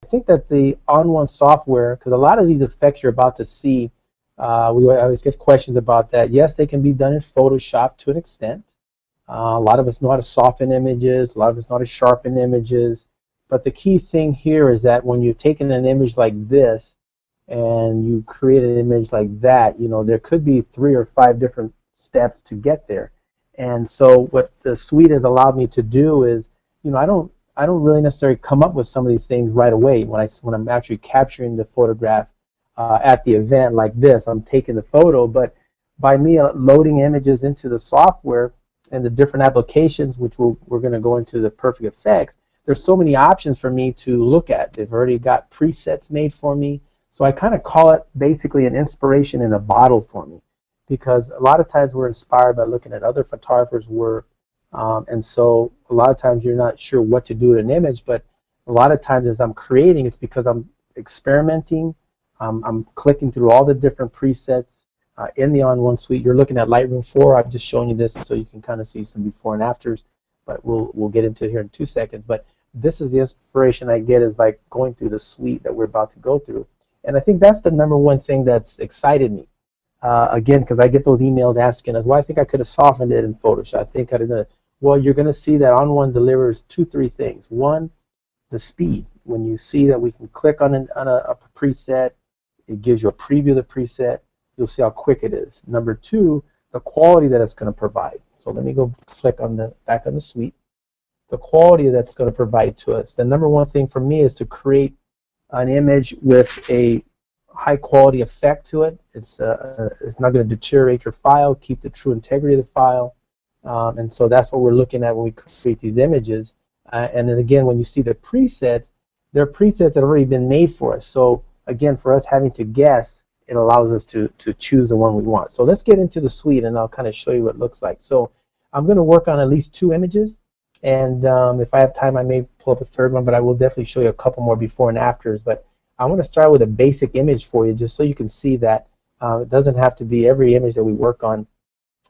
think that the On1 software, because a lot of these effects you're about to see, we always get questions about that. Yes, they can be done in Photoshop to an extent. A lot of us know how to soften images. A lot of us know how to sharpen images. But the key thing here is that when you're taking an image like this and you create an image like that, you know, there could be 3 or 5 different steps to get there. And so what the suite has allowed me to do is, you know, I don't really necessarily come up with some of these things right away when I'm actually capturing the photograph at the event like this. I'm taking the photo, but by me loading images into the software and the different applications, which we're going to go into the perfect effects, there's so many options for me to look at. They've already got presets made for me. So I kind of call it basically an inspiration in a bottle for me, because a lot of times we're inspired by looking at other photographers' work. And so a lot of times you're not sure what to do with an image, but a lot of times as I'm creating, it's because I'm experimenting. I'm clicking through all the different presets in the On1 suite. You're looking at Lightroom 4. I've just shown you this so you can kind of see some before and afters, but we'll get into it here in 2 seconds. But this is the inspiration I get is by going through the suite that we're about to go through. And I think that's the #1 thing that's excited me. Again, because I get those emails asking us, well, I think I could have softened it in Photoshop. I think I'd have done it. Well, you're going to see that On1 delivers 2-3 things. One, the speed. When you see that we can click on a preset, it gives you a preview of the preset. You'll see how quick it is. #2, the quality that it's going to provide. So let me go click on back on the suite. The quality that's going to provide to us. The #1 thing for me is to create an image with a high quality effect to it. It's not going to deteriorate your file, keep the true integrity of the file. And so that's what we're looking at when we create these images. And then again, when you see the presets, they're presets that have already been made for us. So again, for us having to guess, it allows us to choose the one we want. So let's get into the suite and I'll kind of show you what it looks like. So I'm going to work on at least 2 images. And if I have time, I may pull up a 3rd one, but I will definitely show you a couple more before and afters. But I want to start with a basic image for you just so you can see that it doesn't have to be every image that we work on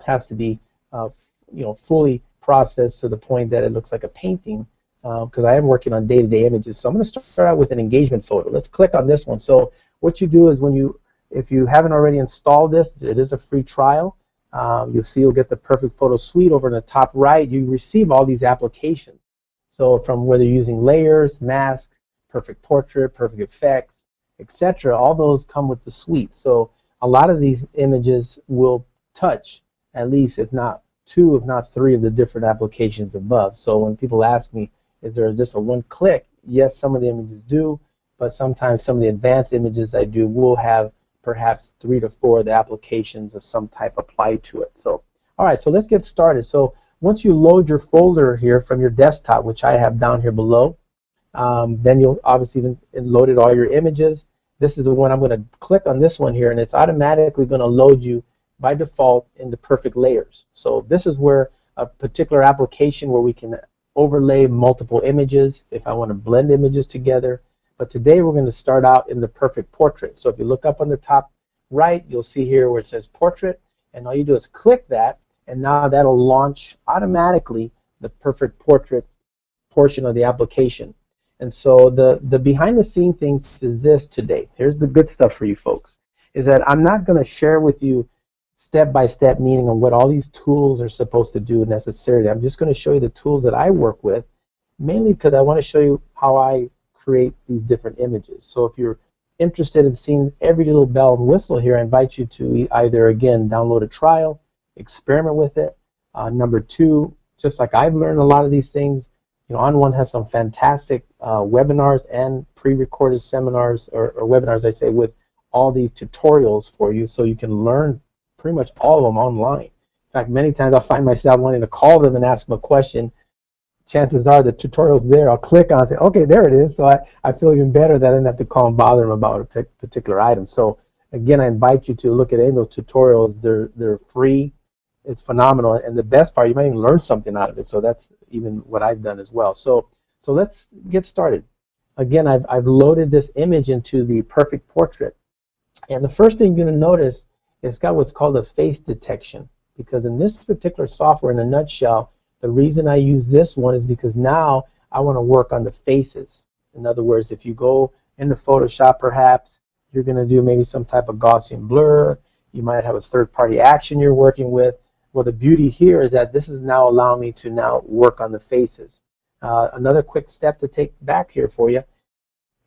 has to be fully processed to the point that it looks like a painting, because I am working on day-to-day images. So I'm going to start out with an engagement photo. Let's click on this one. So what you do is if you haven't already installed this, it is a free trial. You'll see you'll get the Perfect Photo Suite over in the top right. You receive all these applications. So from whether you're using layers, masks, perfect portrait, perfect effects, etc., all those come with the suite. So a lot of these images will touch at least, if not 2, if not 3 of the different applications above. So when people ask me, is there just a one click? Yes, some of the images do, but sometimes some of the advanced images I do will have perhaps 3 to 4 of the applications of some type applied to it. So, all right, so let's get started. So once you load your folder here from your desktop, which I have down here below, then you'll obviously loaded all your images. This is the one I'm going to click on this one here, and it's automatically going to load you by default into perfect layers. So this is where a particular application where we can overlay multiple images if I want to blend images together. But today we're going to start out in the perfect portrait. So if you look up on the top right, you'll see here where it says portrait, and all you do is click that, and now that'll launch automatically the perfect portrait portion of the application. And so the behind the scene things is this today. Here's the good stuff for you folks, is that I'm not going to share with you step-by-step meaning of what all these tools are supposed to do necessarily. I'm just going to show you the tools that I work with, mainly because I want to show you how I create these different images. So if you're interested in seeing every little bell and whistle here, I invite you to either, again, download a trial, experiment with it. #2, just like I've learned a lot of these things, On1 has some fantastic webinars and pre-recorded seminars, or webinars, I say, with all these tutorials for you, so you can learn pretty much all of them online. In fact, many times I'll find myself wanting to call them and ask them a question. Chances are the tutorial's there. I'll click on it and say, okay, there it is. So I feel even better that I didn't have to call and bother them about a particular item. So again, I invite you to look at any of those tutorials. They're free. It's phenomenal. And the best part, you might even learn something out of it. So that's even what I've done as well. So let's get started. Again, I've loaded this image into the perfect portrait. And the first thing you're going to notice, it's got what's called a face detection. Because in this particular software, in a nutshell, the reason I use this one is because now I want to work on the faces. In other words, if you go into Photoshop, perhaps you're going to do maybe some type of Gaussian blur. You might have a third-party action you're working with. Well, the beauty here is that this is now allowing me to now work on the faces. Another quick step to take back here for you.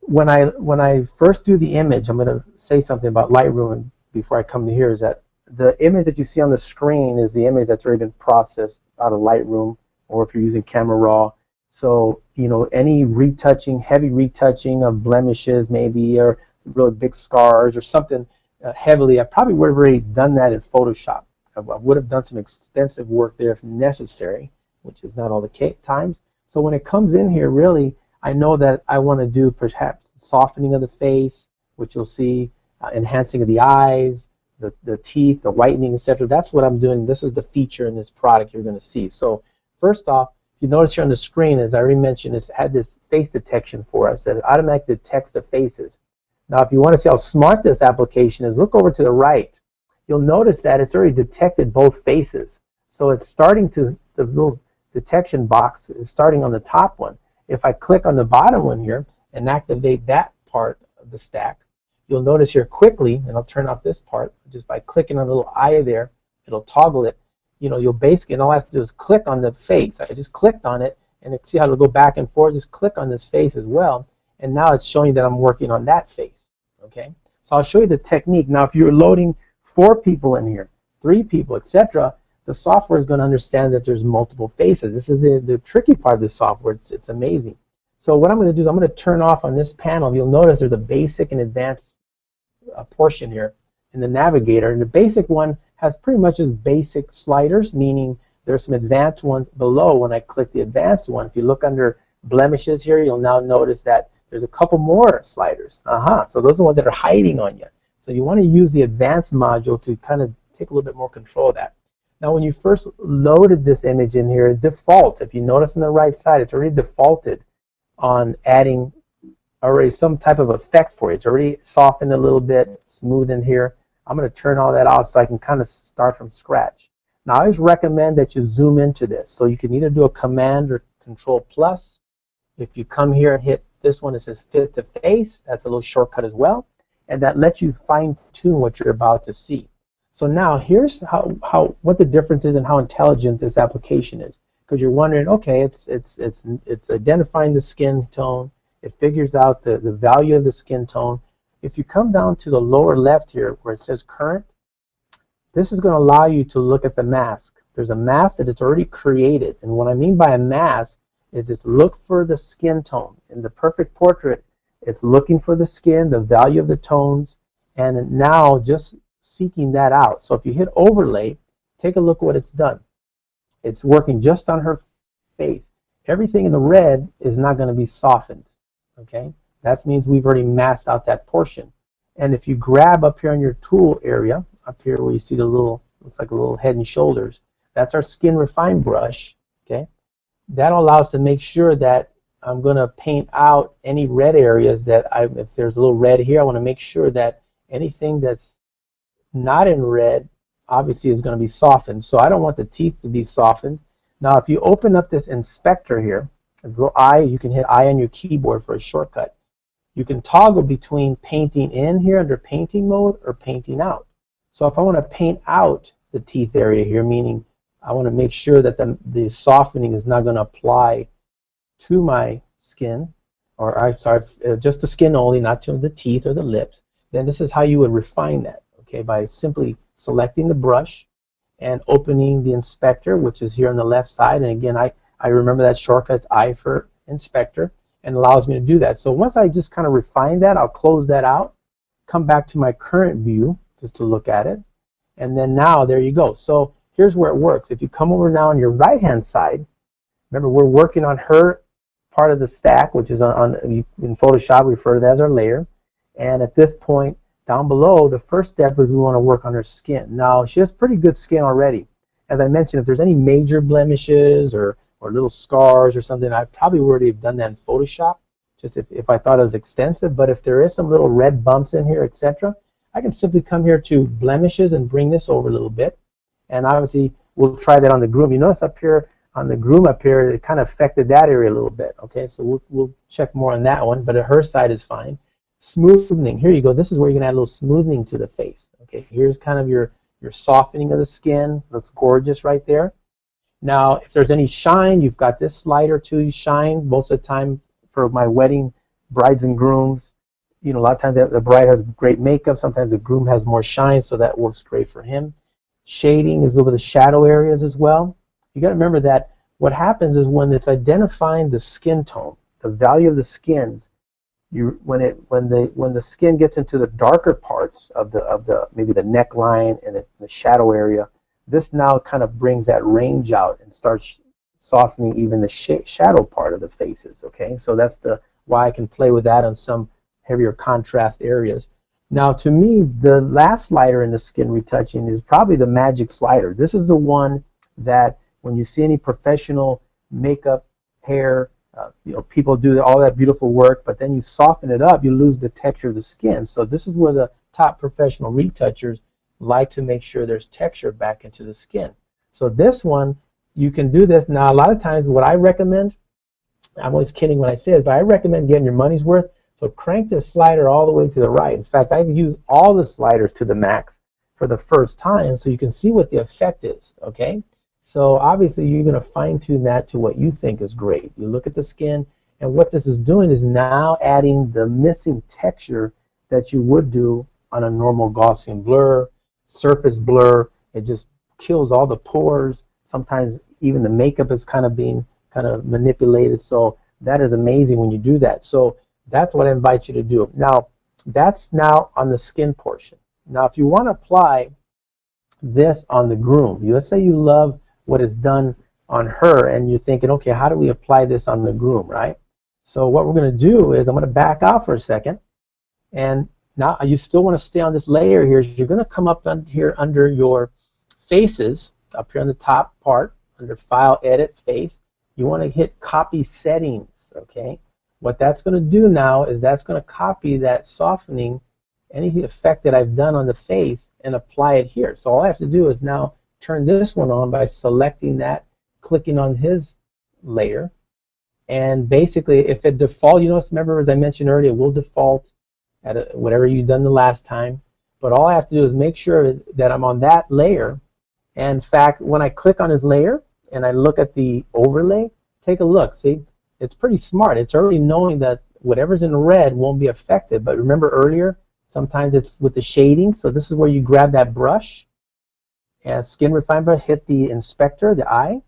When I first do the image, I'm going to say something about Lightroom before I come to here, is that the image that you see on the screen is the image that's already been processed out of Lightroom, or if you're using Camera Raw. So, you know, any retouching, heavy retouching of blemishes maybe, or really big scars or something heavily, I probably would have already done that in Photoshop. I would have done some extensive work there if necessary, which is not all the times. So when it comes in here, really, I know that I want to do perhaps softening of the face, which you'll see, enhancing of the eyes, the teeth, the whitening, etc. That's what I'm doing. This is the feature in this product you're going to see. So first off, you notice here on the screen, as I already mentioned, it's had this face detection for us that it automatically detects the faces. Now, if you want to see how smart this application is, look over to the right. You'll notice that it's already detected both faces. So it's starting to, the little detection box is starting on the top one. If I click on the bottom one here and activate that part of the stack, you'll notice here quickly, and I'll turn off this part, just by clicking on the little eye there, it'll toggle it. You know, you'll basically, and all I have to do is click on the face. I just clicked on it, and see how it'll go back and forth. Just click on this face as well, and now it's showing that I'm working on that face. Okay, so I'll show you the technique. Now, if you're loading 4 people in here, 3 people, etc., the software is going to understand that there's multiple faces. This is the tricky part of the software. It's amazing. So what I'm going to do is I'm going to turn off on this panel. You'll notice there's a basic and advanced portion here in the navigator, and the basic one has pretty much just basic sliders, meaning there's some advanced ones below. When I click the advanced one, if you look under blemishes here, you'll now notice that there's a couple more sliders. So those are the ones that are hiding on you. So you want to use the advanced module to kind of take a little bit more control of that. Now, when you first loaded this image in here, default, if you notice on the right side, it's already defaulted on adding already some type of effect for you. It's already softened a little bit, smoothened here. I'm going to turn all that off so I can kind of start from scratch. Now, I always recommend that you zoom into this. So you can either do a Command or Control plus. If you come here and hit this one, it says Fit to Face. That's a little shortcut as well. And that lets you fine-tune what you're about to see. So now here's what the difference is and how intelligent this application is. Because you're wondering, okay, it's identifying the skin tone. It figures out the value of the skin tone. If you come down to the lower left here where it says current, this is going to allow you to look at the mask. There's a mask that it's already created. And what I mean by a mask is it's look for the skin tone. In the perfect portrait, it's looking for the skin, the value of the tones, and now just seeking that out. So if you hit overlay, take a look at what it's done. It's working just on her face. Everything in the red is not going to be softened. Okay, that means we've already masked out that portion. And if you grab up here on your tool area, up here where you see the little, looks like a little head and shoulders, that's our skin refine brush. Okay, that allows to make sure that I'm going to paint out any red areas that if there's a little red here, I want to make sure that anything that's not in red obviously is going to be softened. So I don't want the teeth to be softened. Now if you open up this inspector here, there's a little eye, you can hit I on your keyboard for a shortcut. You can toggle between painting in here under painting mode or painting out. So if I want to paint out the teeth area here, meaning I want to make sure that the softening is not going to apply to my skin, or I'm sorry, just the skin only, not to the teeth or the lips, then this is how you would refine that, okay, by simply selecting the brush and opening the inspector, which is here on the left side. And again, I remember that shortcut's I for inspector, and allows me to do that. So once I just kind of refine that, I'll close that out, come back to my current view just to look at it, and then now there you go. So here's where it works. If you come over now on your right hand side, remember we're working on her part of the stack, which is in Photoshop we refer to that as our layer. And at this point down below, the first step is we want to work on her skin. Now she has pretty good skin already. As I mentioned, if there's any major blemishes or little scars or something, I probably already have done that in Photoshop, just if I thought it was extensive. But if there is some little red bumps in here, etc., I can simply come here to blemishes and bring this over a little bit. And obviously we'll try that on the groom. You notice up here on the groom up here, it kind of affected that area a little bit. Okay, so we'll check more on that one, but her side is fine. Smoothing, here you go. This is where you're gonna add a little smoothing to the face. Okay, here's kind of your softening of the skin. Looks gorgeous right there. Now, if there's any shine, you've got this slider to shine. Most of the time for my wedding brides and grooms, you know, a lot of times the bride has great makeup. Sometimes the groom has more shine, so that works great for him. Shading is over the shadow areas as well. You got to remember that what happens is when it's identifying the skin tone, the value of the skins, when the skin gets into the darker parts of the maybe the neckline and the shadow area, this now kind of brings that range out and starts softening even the shadow part of the faces. Okay, so that's why I can play with that on some heavier contrast areas. Now, to me, the last slider in the skin retouching is probably the magic slider. This is the one that when you see any professional makeup, hair, you know, people do all that beautiful work, but then you soften it up, you lose the texture of the skin. So this is where the top professional retouchers like to make sure there's texture back into the skin. So this one, you can do this. Now, a lot of times what I recommend, I'm always kidding when I say it, but I recommend getting your money's worth. So crank this slider all the way to the right. In fact, I use all the sliders to the max for the first time so you can see what the effect is, okay? So obviously you're going to fine tune that to what you think is great. You look at the skin, and what this is doing is now adding the missing texture that you would do on a normal Gaussian blur, surface blur. It just kills all the pores. Sometimes even the makeup is kind of being manipulated. So that is amazing when you do that. So that's what I invite you to do. Now, that's now on the skin portion. Now, if you want to apply this on the groom, let's say you love what is done on her and you're thinking, okay, how do we apply this on the groom, right? So what we're going to do is I'm going to back out for a second, and now you still want to stay on this layer here. You're going to come up here under your faces, up here on the top part, under File, Edit, Face. You want to hit Copy Settings, okay? What that's going to do now is that's going to copy that softening, any effect that I've done on the face, and apply it here. So all I have to do is now turn this one on by selecting that, clicking on his layer, and basically if it default, you know, remember as I mentioned earlier, it will default at whatever you've done the last time, but all I have to do is make sure that I'm on that layer. And in fact, when I click on his layer and I look at the overlay, take a look, see, it's pretty smart. It's already knowing that whatever's in red won't be affected. But remember earlier, sometimes it's with the shading. So this is where you grab that brush and skin refine brush, hit the inspector, the eye.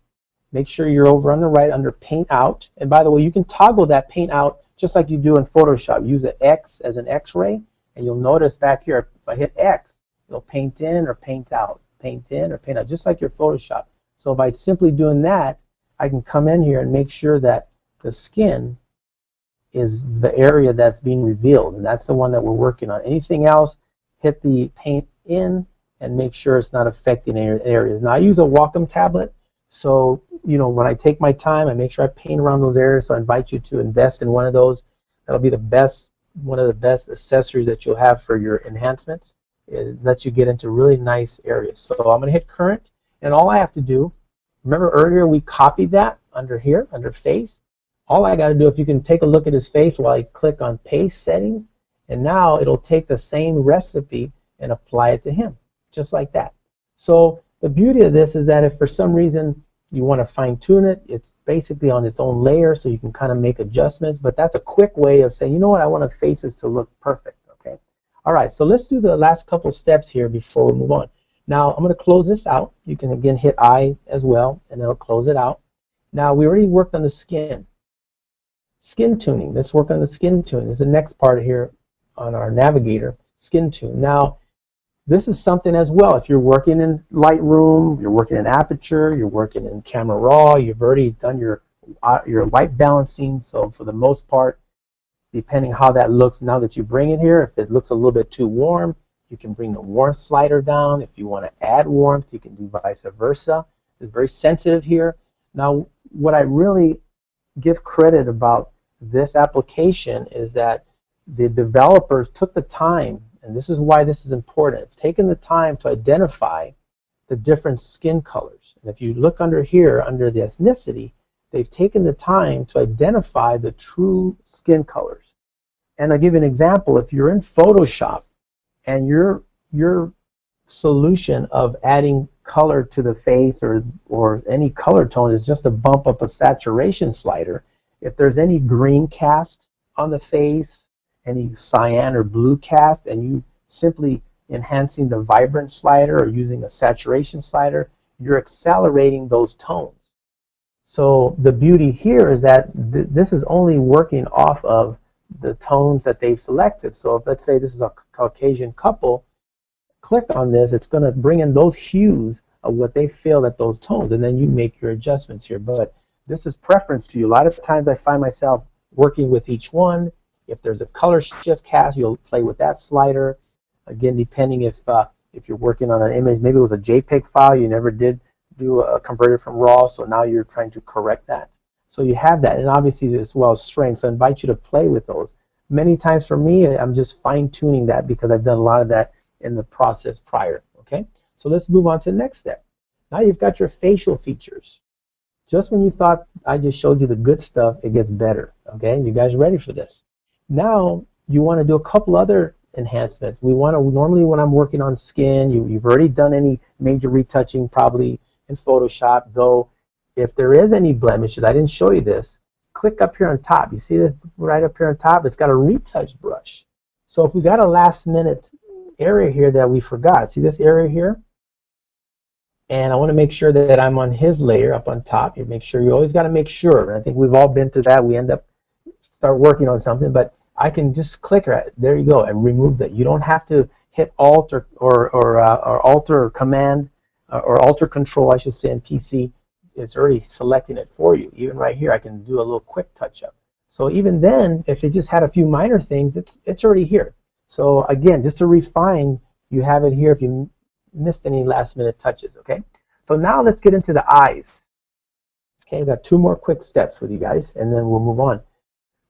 Make sure you're over on the right under paint out. And by the way, you can toggle that paint out just like you do in Photoshop. Use an X as an X-ray, and you'll notice back here, if I hit X, it'll paint in or paint out, paint in or paint out, just like your Photoshop. So by simply doing that, I can come in here and make sure that the skin is the area that's being revealed, and that's the one that we're working on. Anything else, hit the paint in and make sure it's not affecting areas. Now I use a Wacom tablet, so you know, when I take my time, I make sure I paint around those areas. So I invite you to invest in one of those. That'll be one of the best accessories that you'll have for your enhancements. It lets you get into really nice areas. So I'm going to hit current, and all I have to do, remember earlier we copied that under here, under face. All I got to do, if you can take a look at his face while I click on paste settings, and now it'll take the same recipe and apply it to him, just like that. So the beauty of this is that if for some reason you want to fine tune it, it's basically on its own layer, so you can kind of make adjustments, but that's a quick way of saying, you know what, I want the faces to look perfect, okay? All right, so let's do the last couple steps here before we move on. Now I'm going to close this out. You can again hit I as well, and it'll close it out. Now we already worked on the skin. Skin tuning. Let's work on the skin tuning. This is the next part here on our navigator, skin tune. Now, this is something as well. If you're working in Lightroom, you're working in Aperture, you're working in Camera Raw, you've already done your white balancing. So for the most part, depending how that looks, now that you bring it here, if it looks a little bit too warm, you can bring the warmth slider down. If you want to add warmth, you can do vice versa. It's very sensitive here. Now, what I really give credit about this application is that the developers took the time, and this is why this is important, taking the time to identify the different skin colors. And if you look under here, under the ethnicity, they've taken the time to identify the true skin colors. And I'll give you an example. If you're in Photoshop and your solution of adding color to the face or any color tone is just to bump up a saturation slider, if there's any green cast on the face, any cyan or blue cast, and you simply enhancing the vibrant slider or using a saturation slider, you're accelerating those tones. So the beauty here is that this is only working off of the tones that they've selected. So if, let's say this is a Caucasian couple, click on this, it's going to bring in those hues of what they feel at those tones, and then you make your adjustments here. But this is preference to you. A lot of times I find myself working with each one. If there's a color shift cast, you'll play with that slider. Again, depending if you're working on an image, maybe it was a JPEG file, you never did do a converted from RAW, so now you're trying to correct that. So you have that, and obviously as well as strength. So I invite you to play with those. Many times for me, I'm just fine-tuning that because I've done a lot of that in the process prior. Okay, so let's move on to the next step. Now you've got your facial features. Just when you thought I just showed you the good stuff, it gets better. Okay, you guys ready for this? Now you want to do a couple other enhancements. We want to, normally when I'm working on skin, you've already done any major retouching probably in Photoshop, though if there is any blemishes, I didn't show you this, click up here on top. You see this right up here on top? It's got a retouch brush. So if we got a last minute area here that we forgot, see this area here? And I want to make sure that I'm on his layer up on top. You make sure, you always got to make sure. I think we've all been to that. We end up start working on something, but I can just click right there. You go, and remove that. You don't have to hit Alt or Alt or Command or Alt or Control, I should say, in PC. It's already selecting it for you. Even right here, I can do a little quick touch up. So even then, if it just had a few minor things, it's already here. So again, just to refine, you have it here if you missed any last minute touches. Okay. So now let's get into the eyes. Okay, I've got two more quick steps with you guys, and then we'll move on.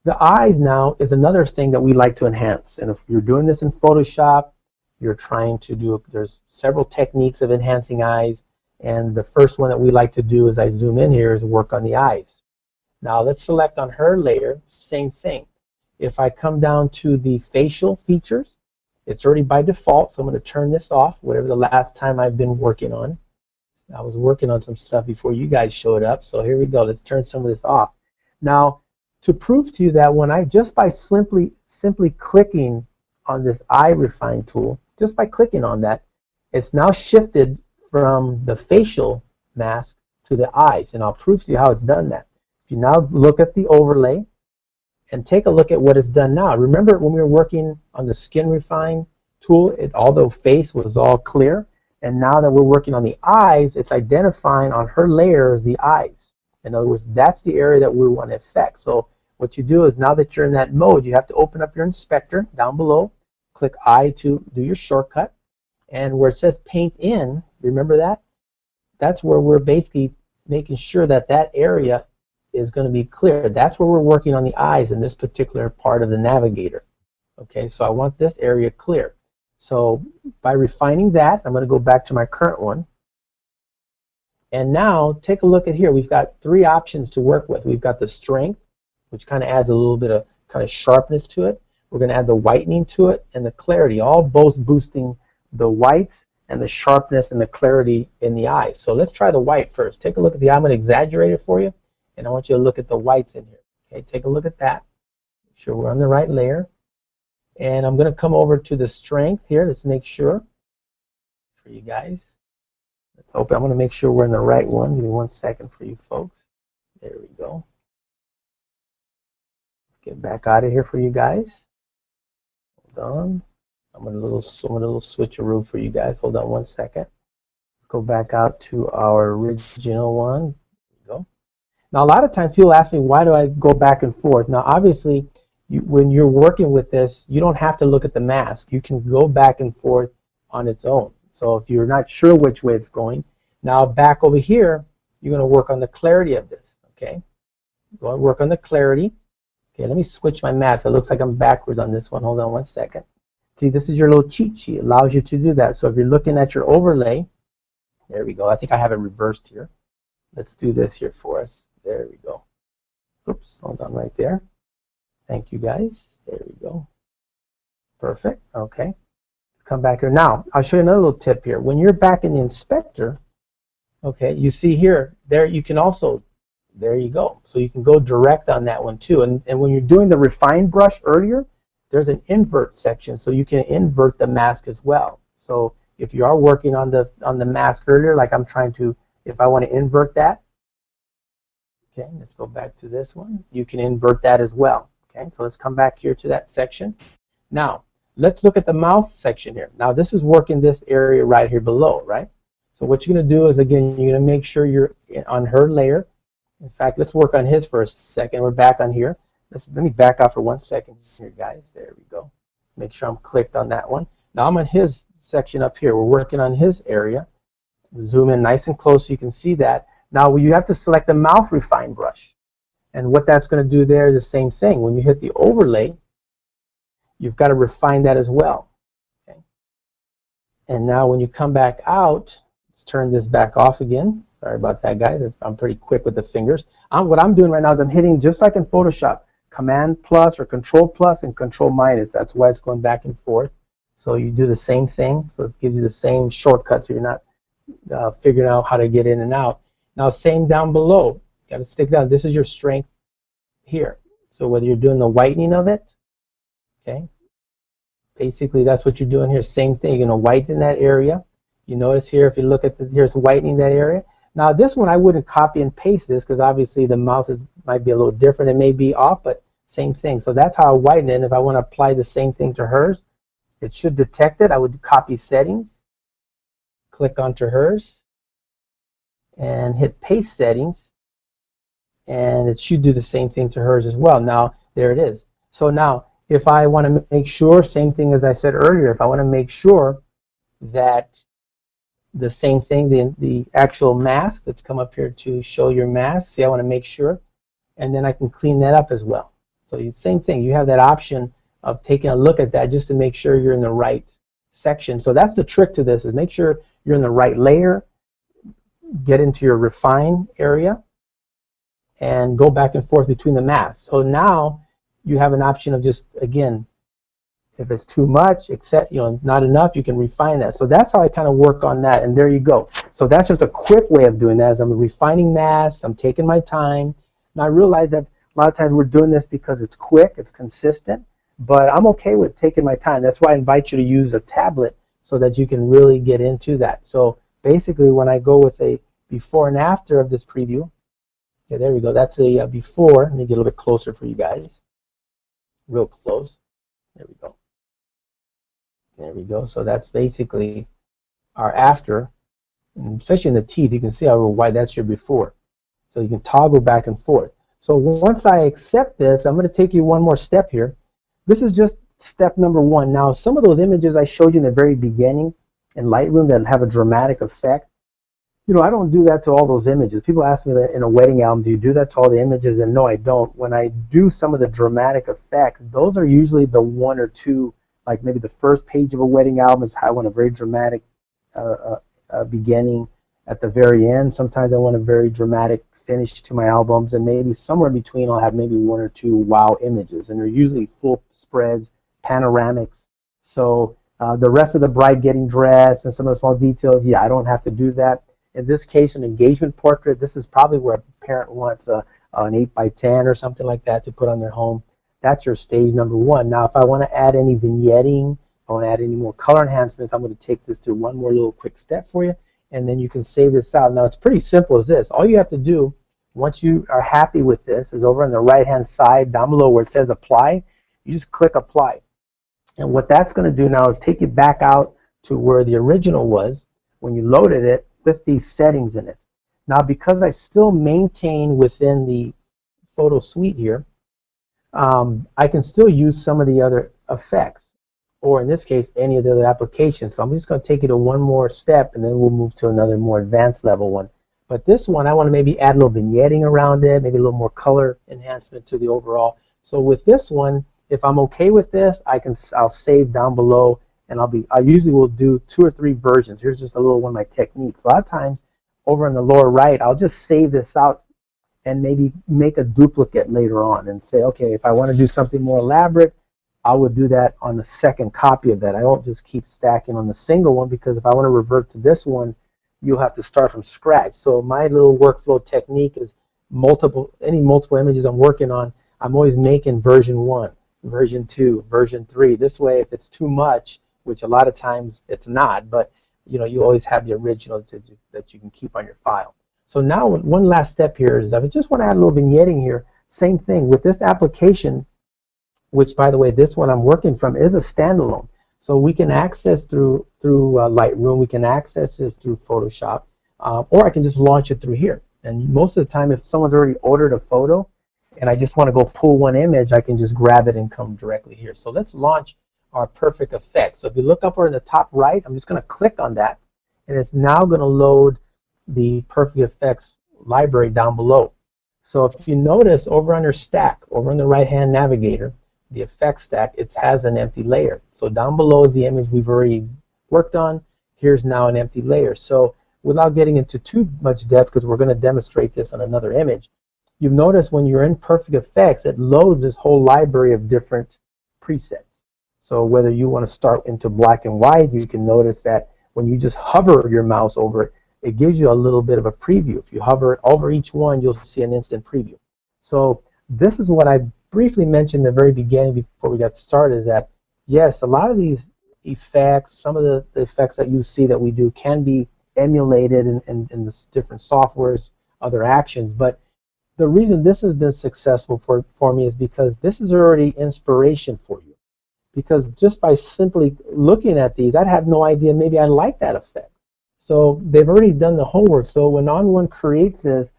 The eyes now is another thing that we like to enhance. And if you're doing this in Photoshop, you're trying to do, there's several techniques of enhancing eyes. And the first one that we like to do as I zoom in here is work on the eyes. Now let's select on her layer, same thing. If I come down to the facial features, it's already by default, so I'm going to turn this off, whatever the last time I've been working on. I was working on some stuff before you guys showed up, so here we go. Let's turn some of this off. Now, to prove to you that when I, just by simply clicking on this eye refine tool, just by clicking on that, it's now shifted from the facial mask to the eyes, and I'll prove to you how it's done that. If you now look at the overlay and take a look at what it's done now. Remember when we were working on the skin refine tool, although face was all clear, and now that we're working on the eyes, it's identifying on her layer the eyes. In other words, that's the area that we want to affect. So what you do is, now that you're in that mode, you have to open up your inspector down below, click I to do your shortcut, and where it says paint in, remember that? That's where we're basically making sure that that area is going to be clear. That's where we're working on the eyes in this particular part of the navigator. Okay, so I want this area clear. So by refining that, I'm going to go back to my current one. And now take a look at here. We've got three options to work with. We've got the strength, which kind of adds a little bit of kind of sharpness to it. We're going to add the whitening to it and the clarity, all both boosting the white and the sharpness and the clarity in the eye. So let's try the white first. Take a look at the eye. I'm going to exaggerate it for you, and I want you to look at the whites in here. Okay, take a look at that. Make sure we're on the right layer. And I'm going to come over to the strength here. Let's make sure for you guys. Let's open. I'm going to make sure we're in the right one. Give me 1 second for you folks. There we go. Let's get back out of here for you guys. Hold on. I'm going to do a little switcheroo for you guys. Hold on 1 second. Let's go back out to our original one. There we go. Now, a lot of times people ask me, why do I go back and forth? Now, obviously, when you're working with this, you don't have to look at the mask. You can go back and forth on its own. So if you're not sure which way it's going, now back over here, you're going to work on the clarity of this. Okay, go and work on the clarity. Okay, let me switch my mask. It looks like I'm backwards on this one. Hold on 1 second. See, this is your little cheat sheet. It allows you to do that. So if you're looking at your overlay, There we go. I think I have it reversed here. Let's do this here for us. There we go. Oops, hold on right there. Thank you guys. There we go. Perfect. Okay. Let's come back here. Now, I'll show you another little tip here. When you're back in the inspector, okay, you see here, there you can also, there you go. So you can go direct on that one too. And when you're doing the refine brush earlier, there's an invert section, so you can invert the mask as well. So if you are working on the mask earlier, like I'm trying to, if I want to invert that, okay, let's go back to this one. You can invert that as well. Okay, so let's come back here to that section. Now, let's look at the mouth section here. Now, this is working this area right here below, right? So what you're going to do is, again, you're going to make sure you're on her layer. In fact, let's work on his for a second. We're back on here. Let me back off for 1 second here, guys. There we go. Make sure I'm clicked on that one. Now I'm on his section up here. We're working on his area. Zoom in nice and close so you can see that. Now you have to select the mouth refine brush. And what that's going to do there is the same thing. When you hit the overlay, you've got to refine that as well. Okay. And now when you come back out, let's turn this back off again. Sorry about that, guys. I'm pretty quick with the fingers. What I'm doing right now is I'm hitting, just like in Photoshop, Command plus or Control plus and Control minus. That's why it's going back and forth. So you do the same thing. So it gives you the same shortcut so you're not figuring out how to get in and out. Now same down below. Got to stick down. This is your strength here. So whether you're doing the whitening of it, okay, basically that's what you're doing here. Same thing. You're going to whiten that area. You notice here, if you look at here, it's whitening that area. Now this one I wouldn't copy and paste this because obviously the mouth might be a little different. It may be off, but same thing. So that's how I whiten it. And if I want to apply the same thing to hers, it should detect it. I would copy settings, click onto hers, and hit paste settings. And it should do the same thing to hers as well. Now, there it is. So now, if I want to make sure, same thing as I said earlier, if I want to make sure that the same thing, the actual mask, let's come up here to show your mask. See, I want to make sure. And then I can clean that up as well. So same thing, you have that option of taking a look at that just to make sure you're in the right section. So that's the trick to this, is make sure you're in the right layer, get into your refine area, and go back and forth between the masks. So now you have an option of just, again, if it's too much, except, not enough, you can refine that. So that's how I kind of work on that, and there you go. So that's just a quick way of doing that, is I'm refining masks, I'm taking my time. Now I realize that a lot of times we're doing this because it's quick, it's consistent, but I'm okay with taking my time. That's why I invite you to use a tablet so that you can really get into that. So basically when I go with a before and after of this preview, okay, there we go. That's a before. Let me get a little bit closer for you guys. Real close. There we go. There we go. So that's basically our after. And especially in the teeth, you can see how wide that's your before. So you can toggle back and forth. So once I accept this, I'm going to take you one more step here. This is just step number one. Now, some of those images I showed you in the very beginning in Lightroom that have a dramatic effect, I don't do that to all those images. People ask me that in a wedding album, do you do that to all the images? And no, I don't. When I do some of the dramatic effects, those are usually the one or two, like maybe the first page of a wedding album is how I want a very dramatic beginning. At the very end, sometimes I want a very dramatic finish to my albums, and maybe somewhere in between I'll have maybe one or two wow images, and they're usually full spreads, panoramics. So the rest of the bride getting dressed and some of the small details, yeah, I don't have to do that. In this case, an engagement portrait, this is probably where a parent wants an 8x10 or something like that to put on their home. That's your stage number one. Now, if I want to add any vignetting, I want to add any more color enhancements, I'm going to take this to one more little quick step for you, and then you can save this out. Now, it's pretty simple as this. All you have to do, once you are happy with this, is over on the right-hand side down below where it says Apply, you just click Apply. And what that's going to do now is take you back out to where the original was when you loaded it, with these settings in it. Now, because I still maintain within the photo suite here, I can still use some of the other effects, or in this case, any of the other applications. So I'm just going to take you to one more step, and then we'll move to another more advanced level one. But this one, I want to maybe add a little vignetting around it, maybe a little more color enhancement to the overall. So with this one, if I'm okay with this, I'll save down below, and I usually will do 2 or 3 versions. Here's just a little one of my techniques. A lot of times over in the lower right, I'll just save this out and maybe make a duplicate later on and say, okay, if I want to do something more elaborate, I would do that on the second copy of that. I don't just keep stacking on the single one, because if I want to revert to this one, you'll have to start from scratch. So my little workflow technique is any multiple images I'm working on, I'm always making version 1, version 2, version 3. This way, if it's too much, which a lot of times it's not, but you always have the original that you can keep on your file. So now one last step here is I just want to add a little vignetting here. Same thing with this application, which, by the way, this one I'm working from is a standalone. So we can access through Lightroom, we can access this through Photoshop, or I can just launch it through here. And most of the time, if someone's already ordered a photo and I just want to go pull one image, I can just grab it and come directly here. So let's launch our perfect effect. So if you look up in the top right, I'm just going to click on that, and it's now going to load the perfect effects library down below. So if you notice over under stack, over on the right hand navigator, the effects stack, it has an empty layer. So down below is the image we've already worked on. Here's now an empty layer. So without getting into too much depth, because we're going to demonstrate this on another image, you've noticed when you're in perfect effects, it loads this whole library of different presets. So whether you want to start into black and white, you can notice that when you just hover your mouse over it, it gives you a little bit of a preview. If you hover over each one, you'll see an instant preview. So this is what I briefly mentioned in the very beginning before we got started, is that yes, a lot of these effects, some of the effects that you see that we do can be emulated in the different softwares, other actions, but the reason this has been successful for me is because this is already inspiration for you. Because just by simply looking at these, I'd have no idea maybe I like that effect. So they've already done the homework. So when On1 creates this,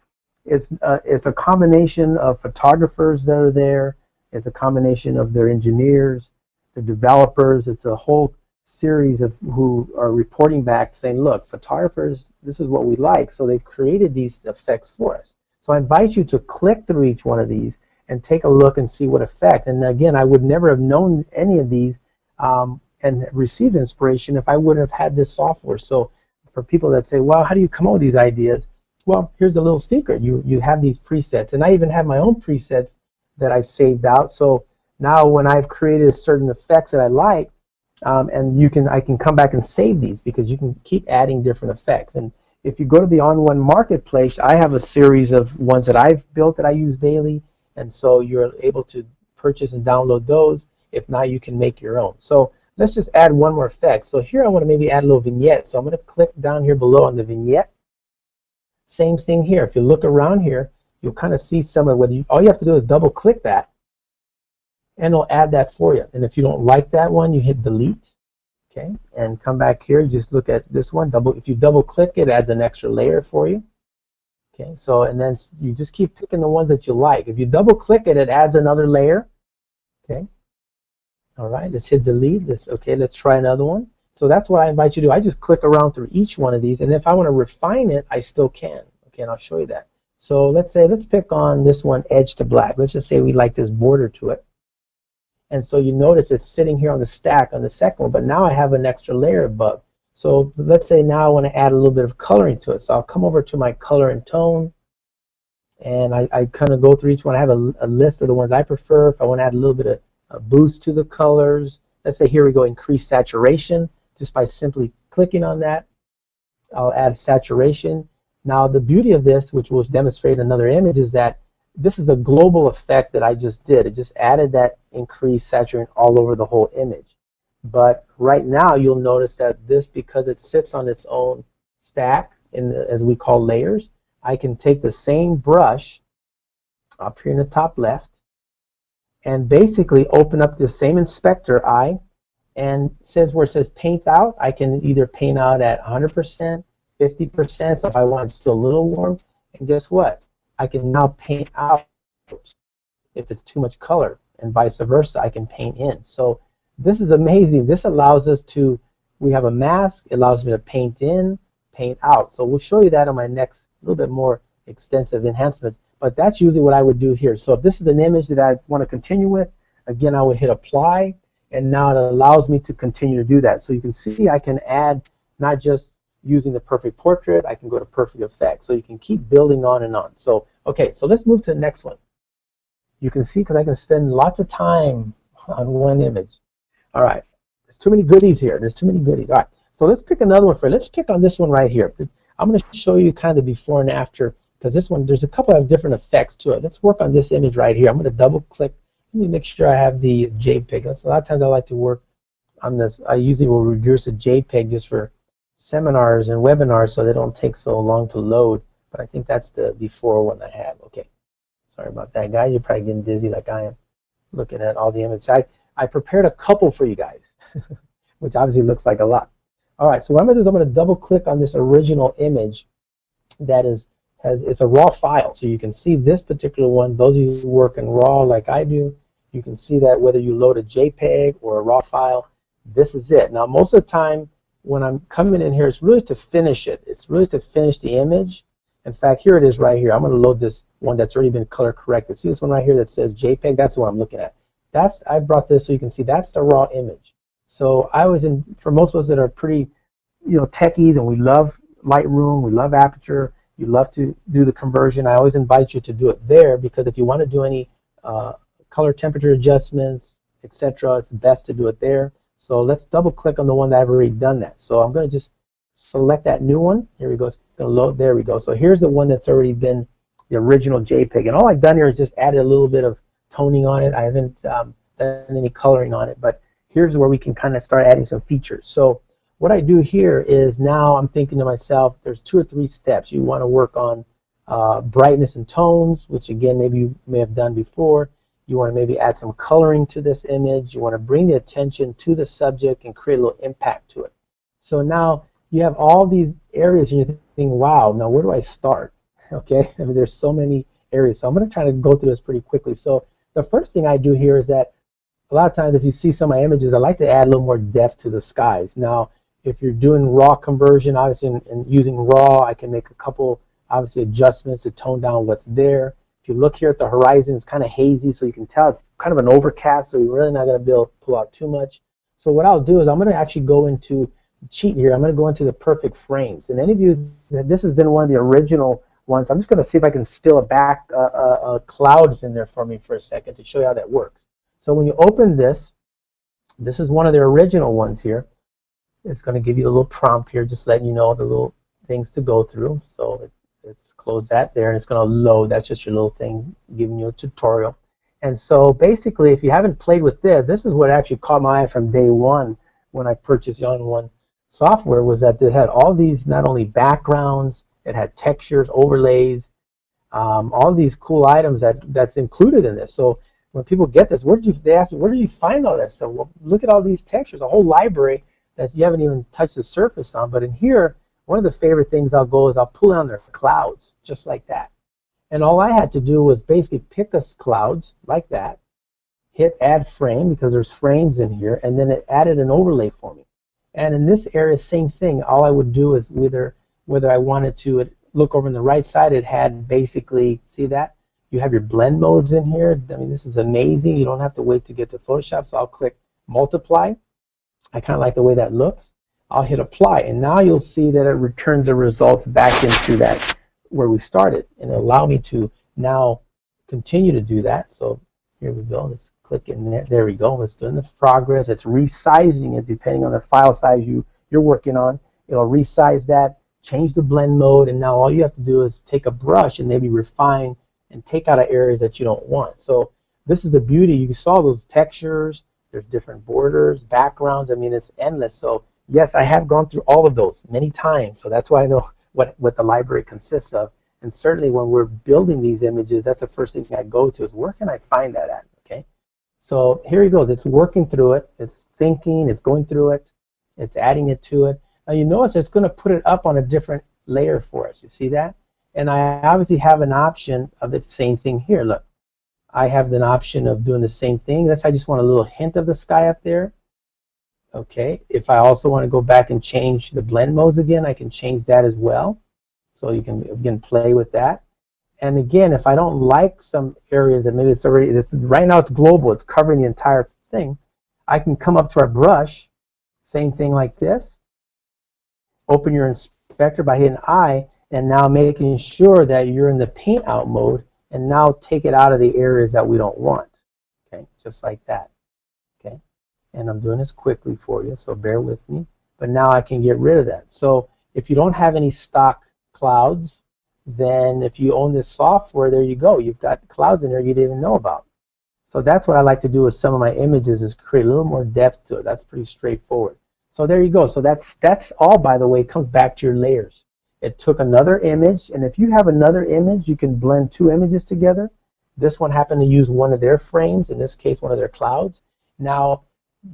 it's a combination of photographers that are there. It's a combination of their engineers, their developers. It's a whole series of who are reporting back saying, look, photographers, this is what we like. So they've created these effects for us. So I invite you to click through each one of these and take a look and see what effect. And again, I would never have known any of these and received inspiration if I wouldn't have had this software. So for people that say, well, how do you come up with these ideas? Well, here's a little secret. You have these presets. And I even have my own presets that I've saved out. So now when I've created certain effects that I like, and I can come back and save these, because you can keep adding different effects. And if you go to the On1 Marketplace, I have a series of ones that I've built that I use daily. And so you're able to purchase and download those. If not, you can make your own. So let's just add one more effect. So here I want to maybe add a little vignette. So I'm going to click down here below on the vignette. Same thing here. If you look around here, you'll kind of see some of all you have to do is double click that, and it'll add that for you. And if you don't like that one, you hit delete. Okay, and come back here. You just look at this one. If you double click it, adds an extra layer for you. Okay, so and then you just keep picking the ones that you like. If you double click it, it adds another layer. Okay. All right, let's hit delete. Let's try another one. So that's what I invite you to do. I just click around through each one of these, and if I want to refine it, I still can. Okay, and I'll show you that. So let's pick on this one, edge to black. Let's just say we like this border to it. And so you notice it's sitting here on the stack on the second one, but now I have an extra layer above. So let's say now I want to add a little bit of coloring to it. So I'll come over to my color and tone, and I kind of go through each one. I have a list of the ones I prefer. If I want to add a little bit of a boost to the colors, let's say here we go, increase saturation. Just by simply clicking on that, I'll add saturation. Now the beauty of this, which we'll demonstrate in another image, is that this is a global effect that I just did. It just added that increased saturation all over the whole image. But right now you'll notice that this, because it sits on its own stack, as we call layers, I can take the same brush up here in the top left and basically open up the same inspector eye, and where it says paint out, I can either paint out at 100%, 50%, so if I want it still a little warm, and guess what? I can now paint out if it's too much color, and vice versa, I can paint in. So this is amazing. This allows us to, we have a mask, it allows me to paint in, paint out. So we'll show you that on my next little bit more extensive enhancement, but that's usually what I would do here. So if this is an image that I want to continue with, again, I would hit apply, And now it allows me to continue to do that. So you can see I can add not just using the perfect portrait, I can go to perfect effect. So you can keep building on and on. So, okay, so let's move to the next one. You can see because I can spend lots of time on one image. All right, there's too many goodies here. There's too many goodies. All right, so let's pick another one for. Let's pick on this one right here. I'm going to show you kind of the before and after because this one, there's a couple of different effects to it. Let's work on this image right here. I'm going to double click. Let me make sure I have the JPEG. That's a lot of times I like to work on this. I usually will reduce a JPEG just for seminars and webinars so they don't take so long to load. But I think that's the before one I have. Okay. Sorry about that, guys. You're probably getting dizzy like I am looking at all the images. I prepared a couple for you guys, which obviously looks like a lot. All right, so what I'm going to do is I'm going to double click on this original image that it's a raw file. So you can see this particular one. Those of you who work in raw like I do, you can see that whether you load a JPEG or a raw file, this is it. Now, most of the time when I'm coming in here, it's really to finish it. It's really to finish the image. In fact, here it is right here. I'm going to load this one that's already been color corrected. See this one right here that says JPEG? That's the one I'm looking at. I brought this so you can see that's the raw image. So for most of us that are pretty, techies and we love Lightroom, we love Aperture, you love to do the conversion, I always invite you to do it there because if you want to do any color temperature adjustments, etc., it's best to do it there. So let's double click on the one that I've already done that. So I'm going to just select that new one. Here we go. It's going to load. There we go. So here's the one that's already been the original JPEG. And all I've done here is just added a little bit of toning on it. I haven't done any coloring on it. But here's where we can kind of start adding some features. So what I do here is now I'm thinking to myself, there's 2 or 3 steps. You want to work on brightness and tones, which again, maybe you may have done before. You want to maybe add some coloring to this image. You want to bring the attention to the subject and create a little impact to it. So now you have all these areas and you're thinking, wow, now where do I start? Okay, I mean, there's so many areas. So I'm going to try to go through this pretty quickly. So the first thing I do here is that a lot of times if you see some of my images, I like to add a little more depth to the skies. Now, if you're doing raw conversion, obviously, and using raw, I can make a couple, obviously, adjustments to tone down what's there. If you look here at the horizon, it's kind of hazy, so you can tell it's kind of an overcast, so you're really not going to be able to pull out too much. So what I'll do is I'm going to actually go into cheat here. I'm going to go into the perfect frames. And any of you, this has been one of the original ones. I'm just going to see if I can steal clouds in there for me for a second to show you how that works. So when you open this, this is one of the original ones here. It's going to give you a little prompt here, just letting you know the little things to go through. So let's close that there, and it's going to load. That's just your little thing giving you a tutorial. And so basically, if you haven't played with this is what actually caught my eye from day one when I purchased Yawn-1 software, was that it had all these, not only backgrounds, it had textures, overlays, all these cool items that's included in this. So when people get this, they ask me, where did you find all that stuff? Well, look at all these textures, a whole library that you haven't even touched the surface on. But in here, one of the favorite things I'll go is I'll pull down their clouds, just like that. And all I had to do was basically pick the clouds like that, hit add frame because there's frames in here, and then it added an overlay for me. And in this area, same thing. All I would do is whether I wanted to look over on the right side, it had basically, see that? You have your blend modes in here. I mean, this is amazing. You don't have to wait to get to Photoshop. So I'll click multiply. I kind of like the way that looks. I'll hit apply, and now you'll see that it returns the results back into that where we started, and it'll allow me to now continue to do that. So here we go. Let's click in there. There we go. It's doing the progress. It's resizing it depending on the file size you're working on. It'll resize that, change the blend mode, and now all you have to do is take a brush and maybe refine and take out areas that you don't want. So this is the beauty. You saw those textures. There's different borders, backgrounds. I mean, it's endless. So yes, I have gone through all of those many times. So that's why I know what the library consists of. And certainly when we're building these images, that's the first thing I go to is where can I find that at, okay? So here he goes. It's working through it. It's thinking. It's going through it. It's adding it to it. Now you notice it's going to put it up on a different layer for us. You see that? And I obviously have an option of the same thing here. Look, I have an option of doing the same thing. I just want a little hint of the sky up there. Okay, if I also want to go back and change the blend modes again, I can change that as well. So you can, again, play with that. And again, if I don't like some areas that maybe it's already, right now it's global, it's covering the entire thing, I can come up to our brush, same thing like this, open your inspector by hitting I, and now making sure that you're in the paint out mode, and now take it out of the areas that we don't want. Okay, just like that. Okay, and I'm doing this quickly for you, so bear with me. But now I can get rid of that. So if you don't have any stock clouds, then if you own this software, there you go. You've got clouds in there you didn't even know about. So that's what I like to do with some of my images, is create a little more depth to it. That's pretty straightforward. So there you go. So that's all, by the way, comes back to your layers. It took another image, and if you have another image, you can blend two images together. This one happened to use one of their frames, in this case one of their clouds. Now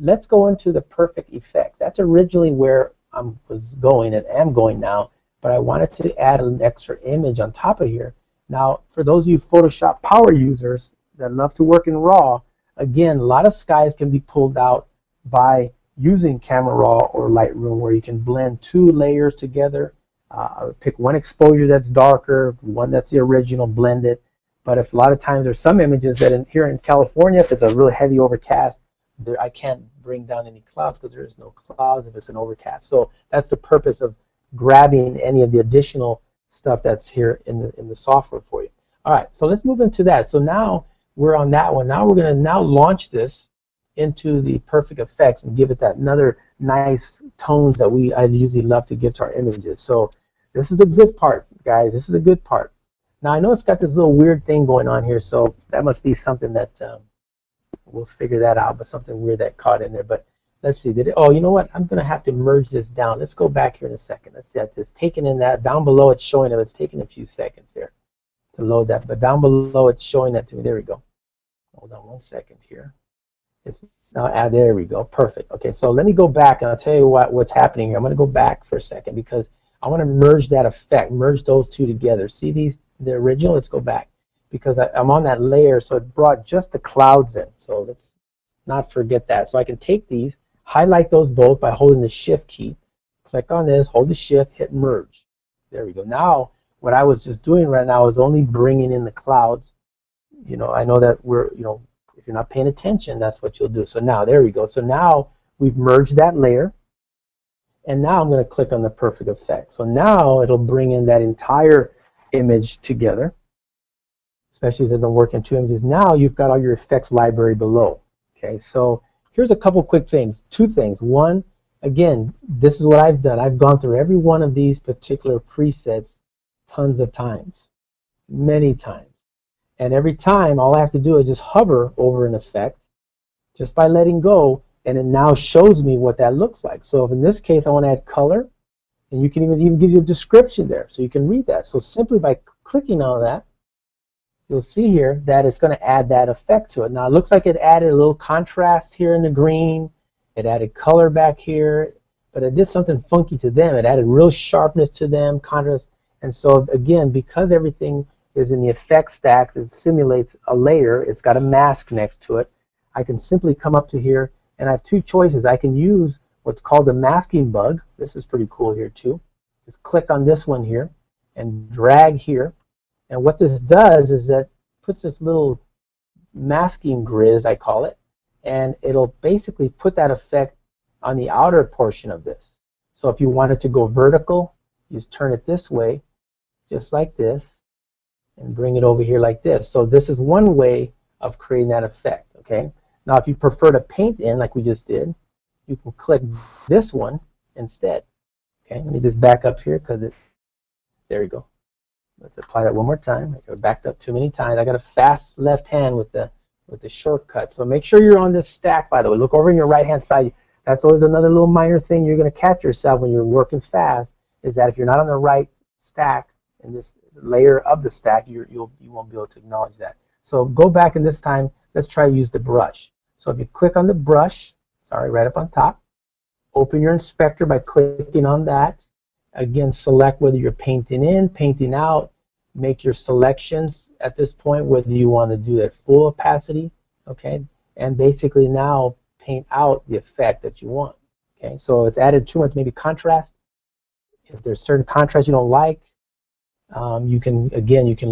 let's go into the perfect effect. That's originally where I was going and am going now, but I wanted to add an extra image on top of here. Now for those of you Photoshop power users that love to work in RAW, again, a lot of skies can be pulled out by using Camera Raw or Lightroom, where you can blend two layers together. Pick one exposure that's darker, one that's the original, blend it. But if a lot of times there's some images that here in California, if it's a really heavy overcast, I can't bring down any clouds because there is no clouds if it's an overcast. So that's the purpose of grabbing any of the additional stuff that's here in the software for you. All right, so let's move into that. So now we're on that one. Now we're going to now launch this into the perfect effects and give it that another nice tones that I usually love to give to our images. So this is the good part, guys. This is the good part. Now I know it's got this little weird thing going on here, so that must be something that we'll figure that out, but something weird that caught in there. But let's see. Oh, you know what? I'm going to have to merge this down. Let's go back here in a second. Let's see. It's taking in that. Down below it's showing it. It's taking a few seconds there to load that, but down below it's showing that to me. There we go. Hold on one second here. It's now there we go. Perfect. Okay, so let me go back and I'll tell you what's happening here. I'm going to go back for a second because I want to merge that effect, merge those two together. See the original? Let's go back because I'm on that layer, so it brought just the clouds in. So let's not forget that. So I can take these, highlight those both by holding the Shift key, click on this, hold the Shift, hit merge. There we go. Now what I was just doing right now is only bringing in the clouds. You know, I know that if you're not paying attention, that's what you'll do. So now, there we go. So now we've merged that layer. And now I'm going to click on the perfect effect. So now it'll bring in that entire image together, especially as it don't work in two images. Now you've got all your effects library below. Okay, so here's a couple quick things. Two things. One, again, this is what I've done. I've gone through every one of these particular presets tons of times, many times. And every time, all I have to do is just hover over an effect just by letting go, and it now shows me what that looks like. So if in this case I want to add color, and you can even give you a description there so you can read that. So simply by clicking on that, you'll see here that it's going to add that effect to it. Now it looks like it added a little contrast here in the green. It added color back here, but it did something funky to them. It added real sharpness to them, contrast. And so again, because everything is in the effects stack that simulates a layer, it's got a mask next to it, I can simply come up to here and I have two choices. I can use what's called the masking bug. This is pretty cool here too. Just click on this one here and drag here. And what this does is that puts this little masking grid, as I call it, and it'll basically put that effect on the outer portion of this. So if you wanted to go vertical, you just turn it this way, just like this, and bring it over here like this. So this is one way of creating that effect. Okay. Now if you prefer to paint in like we just did, you can click this one instead. Okay, let me just back up here because there you go. Let's apply that one more time. I backed up too many times. I got a fast left hand with the shortcut. So make sure you're on this stack, by the way. Look over on your right hand side. That's always another little minor thing you're going to catch yourself when you're working fast, is that if you're not on the right stack in this layer of the stack, you won't be able to acknowledge that. So go back, and this time let's try to use the brush. So if you click on the brush, right up on top, open your inspector by clicking on that. Again, select whether you're painting in, painting out, make your selections at this point, whether you want to do that full opacity, okay, and basically now paint out the effect that you want. Okay, so it's added too much maybe contrast. If there's certain contrast you don't like, you can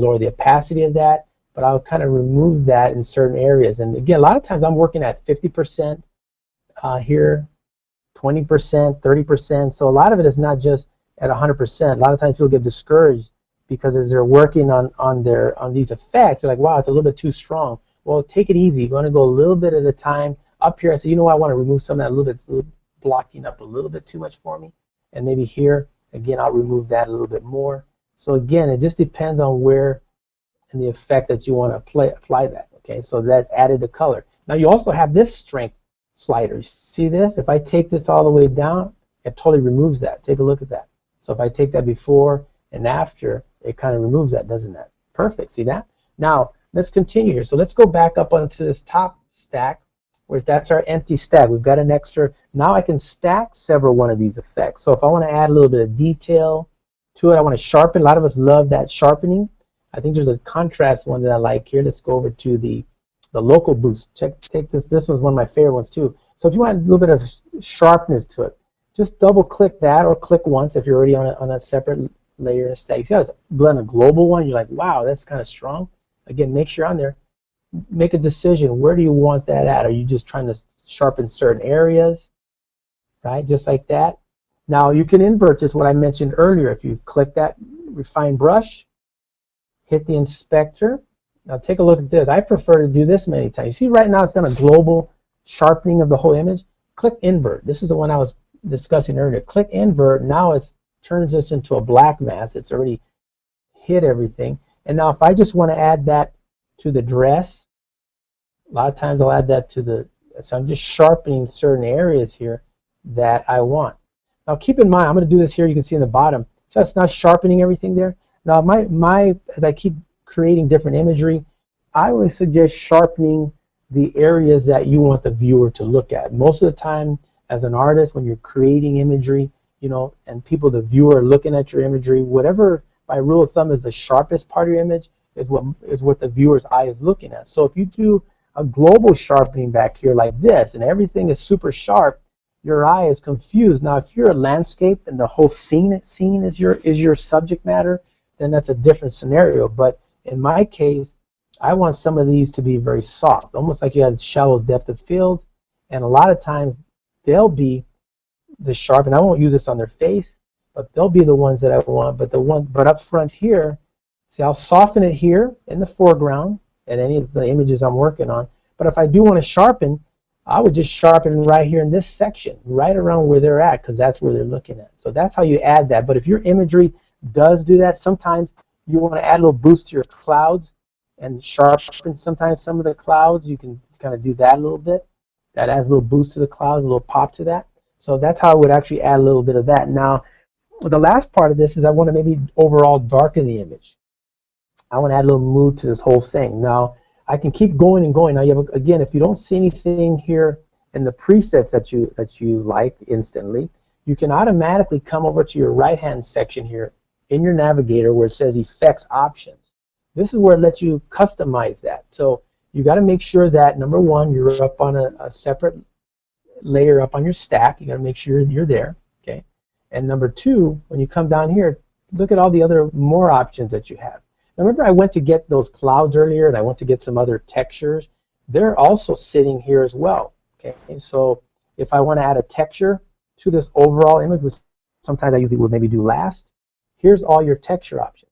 lower the opacity of that, but I'll kind of remove that in certain areas. And again, a lot of times I'm working at 50%, here, 20%, 30%. So a lot of it is not just at 100%. A lot of times people get discouraged because as they're working on these effects, they're like, wow, it's a little bit too strong. Well, take it easy. You're going to go a little bit at a time. Up here, I say, you know what, I want to remove some of that a little bit. It's blocking up a little bit too much for me. And maybe here, again, I'll remove that a little bit more. So again, it just depends on where and the effect that you want to apply that. Okay, so that's added the color. Now you also have this strength slider. See this? If I take this all the way down, it totally removes that. Take a look at that. So if I take that before and after, it kind of removes that, doesn't it? Perfect. See that? Now let's continue here. So let's go back up onto this top stack, where that's our empty stack. We've got an extra. Now I can stack several one of these effects. So if I want to add a little bit of detail to it, I want to sharpen. A lot of us love that sharpening. I think there's a contrast one that I like here. Let's go over to the local boost. Take this. This one's one of my favorite ones too. So if you want a little bit of sharpness to it, just double click that or click once if you're already on a separate layer and stack. You see how it's blend a global one? You're like, wow, that's kind of strong. Again, make sure you're on there. Make a decision. Where do you want that at? Are you just trying to sharpen certain areas? Right, just like that. Now you can invert just what I mentioned earlier. If you click that refine brush, hit the inspector. Now take a look at this. I prefer to do this many times. You see right now it's done a global sharpening of the whole image. Click invert. This is the one I was discussing earlier. Click invert. Now it turns this into a black mask. It's already hit everything. And now if I just want to add that to the dress, a lot of times I'll add that to the, so I'm just sharpening certain areas here that I want. Now keep in mind, I'm going to do this here, you can see in the bottom. So it's not sharpening everything there. Now as I keep creating different imagery, I always suggest sharpening the areas that you want the viewer to look at. Most of the time as an artist, when you're creating imagery, you know, and the viewer are looking at your imagery, whatever by rule of thumb is the sharpest part of your image is what the viewer's eye is looking at. So if you do a global sharpening back here like this and everything is super sharp, your eye is confused. Now if you're a landscape and the whole scene is your subject matter, then that's a different scenario. But in my case, I want some of these to be very soft, almost like you had shallow depth of field, and a lot of times they'll be the sharp, and I won't use this on their face, but they'll be the ones that I want. But up front here, see, I'll soften it here in the foreground and any of the images I'm working on. But if I do want to sharpen, I would just sharpen right here in this section, right around where they're at, because that's where they're looking at. So that's how you add that. But if your imagery does do that, sometimes you want to add a little boost to your clouds and sharpen sometimes some of the clouds. You can kind of do that a little bit. That adds a little boost to the cloud, a little pop to that. So that's how I would actually add a little bit of that. Now, the last part of this is I want to maybe overall darken the image. I want to add a little mood to this whole thing. Now, I can keep going and going. Now, you have, again, if you don't see anything here in the presets that you like instantly, you can automatically come over to your right-hand section here in your navigator where it says Effects Options. This is where it lets you customize that. So you got to make sure that, number one, you're up on a separate layer up on your stack. You got to make sure you're there. Okay. And number two, when you come down here, look at all the other more options that you have. Now, remember I went to get those clouds earlier and I went to get some other textures. They're also sitting here as well. Okay. So if I want to add a texture to this overall image, which sometimes I usually will maybe do last, here's all your texture options.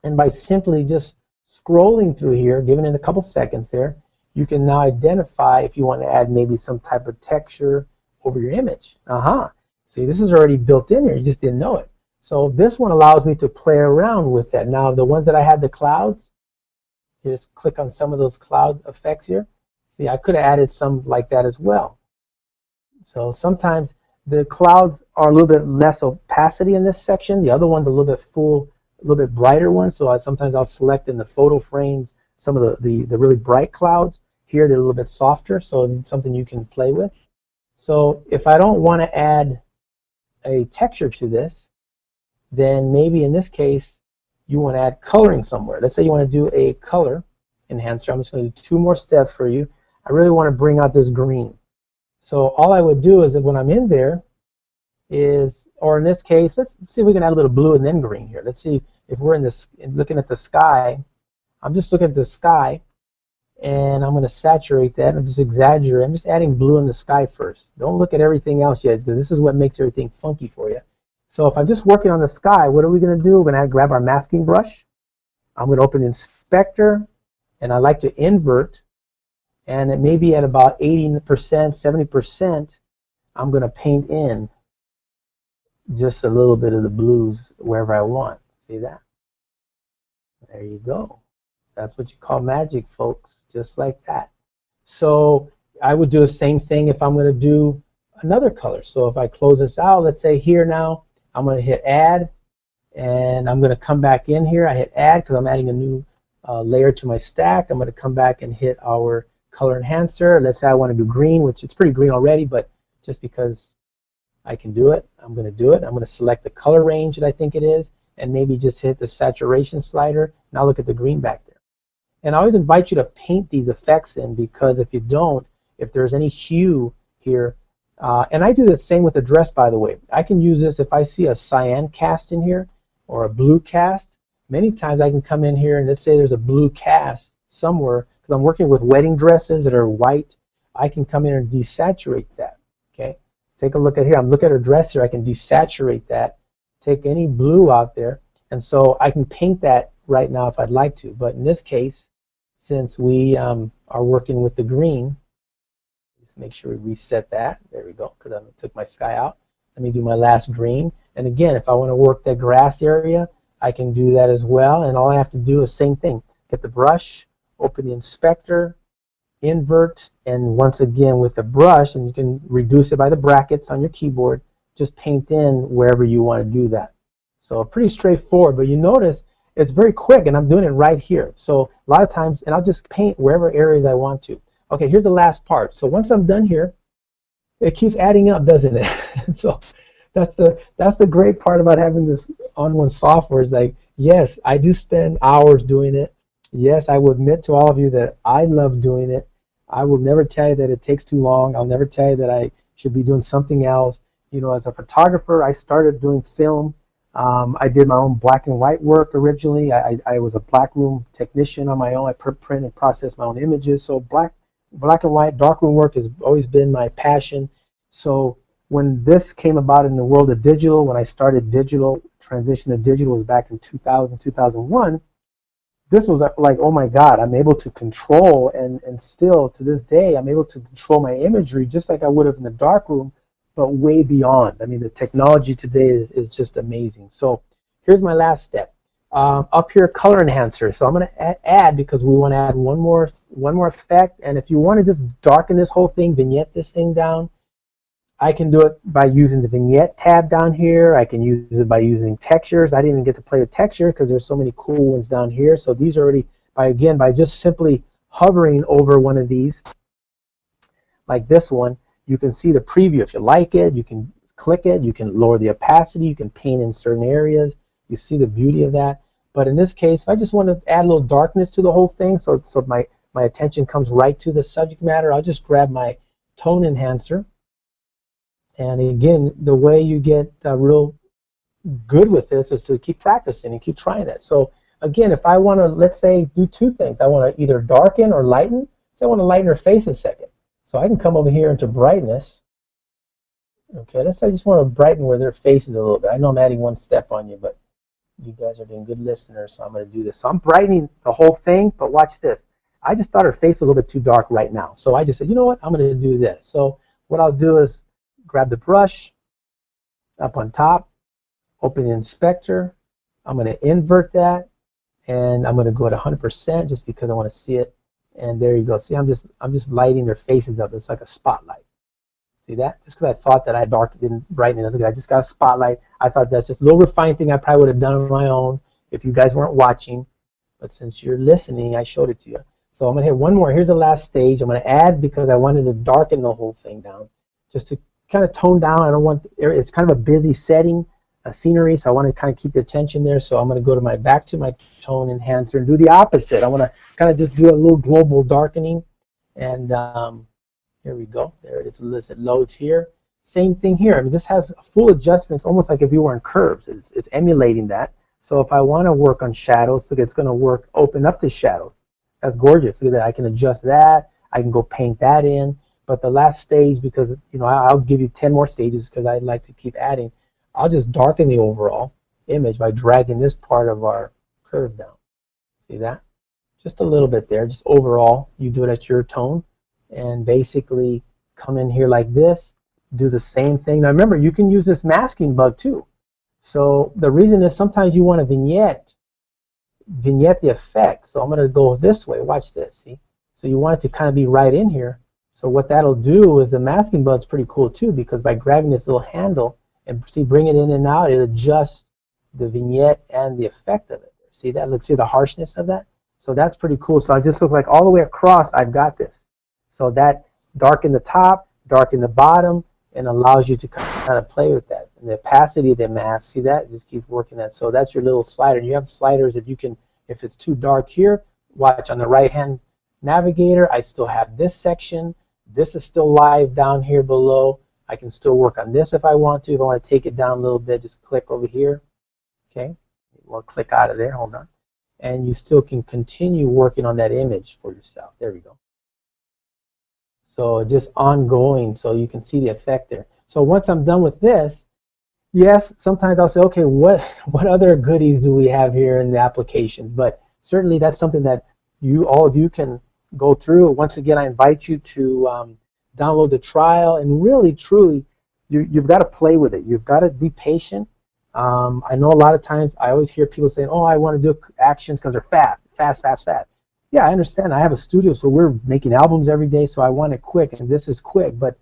And by simply just scrolling through here, giving it a couple seconds there, you can now identify if you want to add maybe some type of texture over your image. See, this is already built in here. You just didn't know it. So this one allows me to play around with that. Now, the ones that I had the clouds, you just click on some of those cloud effects here. See, I could have added some like that as well. So sometimes the clouds are a little bit less opacity in this section. The other one's a little bit full, a little bit brighter ones. So sometimes I'll select in the photo frames some of the really bright clouds. Here they're a little bit softer, so it's something you can play with. So if I don't want to add a texture to this, then maybe in this case you want to add coloring somewhere. Let's say you want to do a color enhancer. I'm just going to do 2 more steps for you. I really want to bring out this green. So all I would do is that when I'm in there is, or in this case, let's see if we can add a little blue and then green here. Let's see if we're in this, looking at the sky. I'm just looking at the sky, and I'm going to saturate that and just exaggerate. I'm just adding blue in the sky first. Don't look at everything else yet, because this is what makes everything funky for you. So if I'm just working on the sky, what are we going to do? We're going to grab our masking brush. I'm going to open the inspector, and I like to invert, and it may be at about 80%, 70%, I'm going to paint in just a little bit of the blues wherever I want. See that? There you go. That's what you call magic, folks, just like that. So I would do the same thing if I'm going to do another color. So if I close this out, let's say here now, I'm going to hit add, and I'm going to come back in here. I hit add because I'm adding a new layer to my stack. I'm going to come back and hit our color enhancer. Let's say I want to do green, which it's pretty green already, but just because I can do it, I'm going to do it. I'm going to select the color range that I think it is, and maybe just hit the saturation slider. Now look at the green back there. And I always invite you to paint these effects in, because if you don't, if there's any hue here, and I do the same with the dress, by the way. I can use this if I see a cyan cast in here or a blue cast. Many times I can come in here and let's say there's a blue cast somewhere, because I'm working with wedding dresses that are white. I can come in and desaturate that. Okay, take a look at here. I'm looking at her dress here. I can desaturate that, take any blue out there, and so I can paint that right now if I'd like to. But in this case, since we are working with the green, just make sure we reset that. There we go, because I took my sky out. Let me do my last green. And again, if I want to work that grass area, I can do that as well. And all I have to do is same thing. Get the brush, open the inspector, invert, and once again with the brush, and you can reduce it by the brackets on your keyboard, just paint in wherever you want to do that. So pretty straightforward, but you notice it's very quick, and I'm doing it right here. So a lot of times, and I'll just paint wherever areas I want to. Okay, here's the last part. So once I'm done here, it keeps adding up, doesn't it? So that's the great part about having this on-one software, is like, yes, I do spend hours doing it. Yes, I will admit to all of you that I love doing it. I will never tell you that it takes too long. I'll never tell you that I should be doing something else. You know, as a photographer, I started doing film. I did my own black and white work originally. I was a black room technician on my own. I print and process my own images. So black and white, darkroom work has always been my passion. So when this came about in the world of digital, when I started digital, transition to digital was back in 2000, 2001, this was like, oh my God, I'm able to control, and still to this day, I'm able to control my imagery just like I would have in the darkroom, but way beyond. I mean, the technology today is just amazing. So here's my last step. Up here, color enhancer. So I'm going to add, because we want to add one more effect. And if you want to just darken this whole thing, vignette this thing down, I can do it by using the vignette tab down here. I can use it by using textures. I didn't even get to play with textures because there's so many cool ones down here. So these are already, by just simply hovering over one of these, like this one, you can see the preview. If you like it, you can click it. You can lower the opacity. You can paint in certain areas. You see the beauty of that. But in this case, if I just want to add a little darkness to the whole thing, so my attention comes right to the subject matter, I'll just grab my tone enhancer. And again, the way you get real good with this is to keep practicing and keep trying it. So again, if I want to, let's say, do two things. I want to either darken or lighten. So I want to lighten her face a second. So I can come over here into brightness. Okay, let's say I just want to brighten where their face is a little bit. I know I'm adding one step on you, but you guys are being good listeners, so I'm going to do this. So I'm brightening the whole thing, but watch this. I just thought her face was a little bit too dark right now. So I just said, you know what, I'm going to do this. So what I'll do is grab the brush up on top, open the inspector. I'm going to invert that, and I'm going to go at 100% just because I want to see it. And there you go. See, I'm just lighting their faces up. It's like a spotlight. See that? Just because I thought that I didn't brighten it. I just got a spotlight. I thought that's just a little refined thing I probably would have done on my own if you guys weren't watching. But since you're listening, I showed it to you. So I'm going to hit one more. Here's the last stage. I'm going to add, because I wanted to darken the whole thing down, just to kind of tone down. I don't want, it's kind of a busy setting, a scenery, so I want to kind of keep the attention there. So I'm going to go back to my tone enhancer and do the opposite. I want to kind of just do a little global darkening, and here we go. There it is. It loads here. Same thing here. I mean, this has full adjustments, almost like if you were in curves. It's emulating that. So if I want to work on shadows, so it's going to open up the shadows. That's gorgeous. Look at that. I can adjust that. I can go paint that in. But the last stage, because I'll give you 10 more stages because I'd like to keep adding. I'll just darken the overall image by dragging this part of our curve down. See that? Just a little bit there. Just overall, you do it at your tone, and basically come in here like this. Do the same thing. Now remember, you can use this masking bug too. So the reason is sometimes you want to vignette the effect. So I'm going to go this way. Watch this. See? So you want it to kind of be right in here. So what that'll do is the masking bug's pretty cool too, because by grabbing this little handle and see, bring it in and out, it adjusts the vignette and the effect of it. See that? Look, see the harshness of that? So that's pretty cool. So I just look like all the way across, I've got this. So that darken the top, darken the bottom, and allows you to kind of play with that. And the opacity of the mask, see that? Just keep working that. So that's your little slider. And you have sliders that you can, if it's too dark here, watch on the right-hand navigator, I still have this section. This is still live down here below. I can still work on this if I want to. If I want to take it down a little bit, just click over here. Okay, we'll click out of there. Hold on. And you still can continue working on that image for yourself. There we go. So just ongoing, so you can see the effect there. So once I'm done with this, yes, sometimes I'll say, okay, what other goodies do we have here in the applications? But certainly that's something that all of you can go through. Once again, I invite you to download the trial, and really, truly, you've got to play with it. You've got to be patient. I know a lot of times I always hear people saying, oh, I want to do actions because they're fast. Yeah, I understand. I have a studio, so we're making albums every day, so I want it quick, and this is quick. But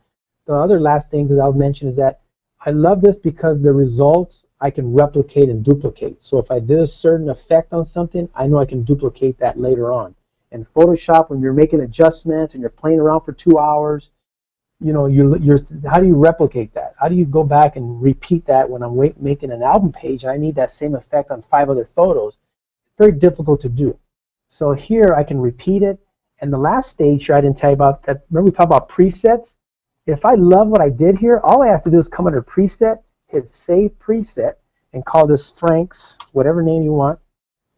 the other last things that I'll mention is that I love this because the results I can replicate and duplicate. So if I did a certain effect on something, I know I can duplicate that later on. And Photoshop, when you're making adjustments and you're playing around for 2 hours, how do you replicate that? How do you go back and repeat that when I'm making an album page and I need that same effect on 5 other photos? It's very difficult to do. So here I can repeat it. And the last stage here I didn't tell you about that. Remember we talked about presets? If I love what I did here, all I have to do is come under preset, hit save preset, and call this Frank's, whatever name you want,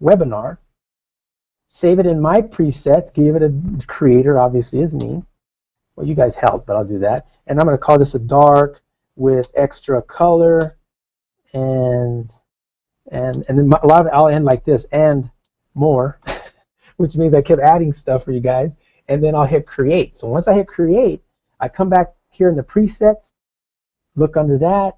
webinar. Save it in my presets, give it a creator, obviously is me. Well, you guys help, but I'll do that. And I'm going to call this a dark with extra color, and then a lot of it I'll end like this, and more, which means I kept adding stuff for you guys. And then I'll hit create. So once I hit create, I come back here in the presets, look under that,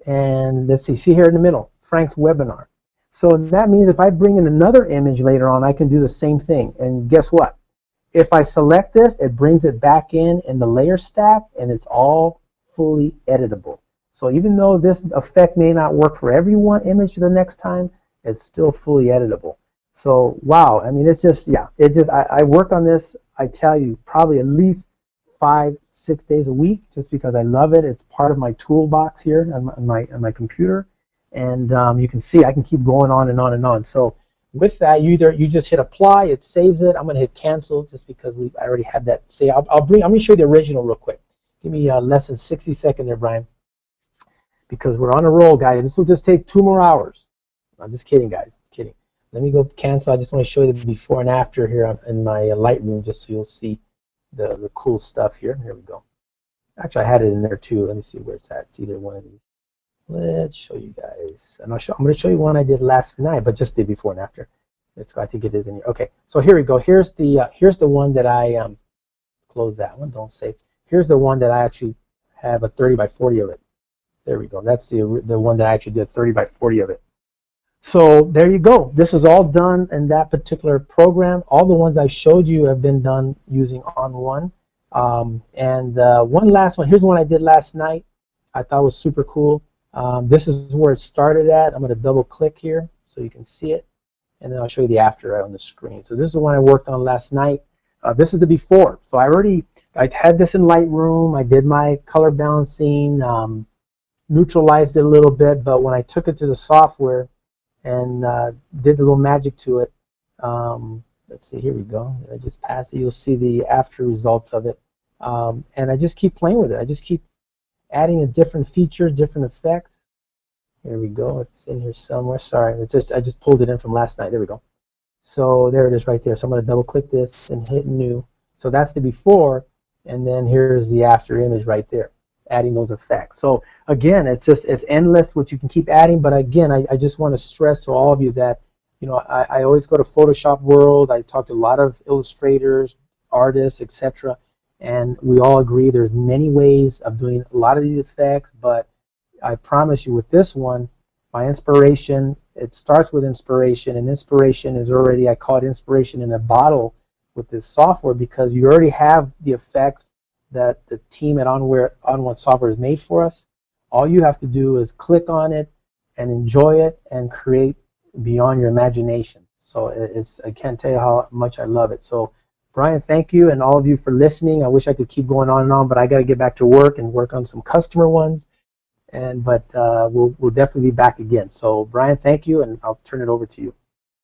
and let's see here in the middle, Frank's webinar. So that means if I bring in another image later on, I can do the same thing. And guess what? If I select this, it brings it back in the layer stack, and it's all fully editable. So even though this effect may not work for every one image the next time, it's still fully editable. So wow, I mean, it's just, yeah, I work on this, I tell you, probably at least 5-6 days a week, just because I love it. It's part of my toolbox here on my computer, and you can see I can keep going on and on and on. So with that, you just hit apply, it saves it. I'm going to hit cancel just because I already had that. Say I'm going to show you the original real quick. Give me less than 60 seconds there, Brian, because we're on a roll, guys. This will just take 2 more hours. I'm just kidding, guys. Kidding. Let me go cancel. I just want to show you the before and after here in my Lightroom, just so you'll see the cool stuff here. Here we go. Actually, I had it in there too. Let me see where it's at. It's either one of these. Let's show you guys. And I'm going to show you one I did last night, but just did before and after. I think it is in here. Okay, so here we go. Here's the one that I close that one. Don't save. Here's the one that I actually have a 30 by 40 of it. There we go. That's the one that I actually did 30 by 40 of it. So there you go. This is all done in that particular program. All the ones I showed you have been done using On1. One last one. Here's the one I did last night. I thought was super cool. This is where it started at. I'm going to double click here so you can see it. And then I'll show you the after right on the screen. So this is the one I worked on last night. This is the before. So I had this in Lightroom. I did my color balancing, neutralized it a little bit. But when I took it to the software and did the little magic to it, let's see, here we go. I just pass it. You'll see the after results of it. And I just keep playing with it. I just keep adding a different feature, different effects. Here we go. It's in here somewhere. Sorry, I just pulled it in from last night. There we go. So there it is right there. So I'm going to double click this and hit new. So that's the before, and then here's the after image right there, adding those effects. So again, it's endless what you can keep adding. But again, I just want to stress to all of you that, you know, I always go to Photoshop World. I talk to a lot of illustrators, artists, etc., and we all agree there's many ways of doing a lot of these effects. But I promise you, with this one, my inspiration, it starts with inspiration, and inspiration is already, I call it inspiration in a bottle with this software, because you already have the effects that the team at On1 Software has made for us. All you have to do is click on it and enjoy it and create beyond your imagination. So I can't tell you how much I love it. So Brian, thank you, and all of you for listening. I wish I could keep going on and on, but I got to get back to work and work on some customer ones. But we'll definitely be back again. So Brian, thank you, and I'll turn it over to you.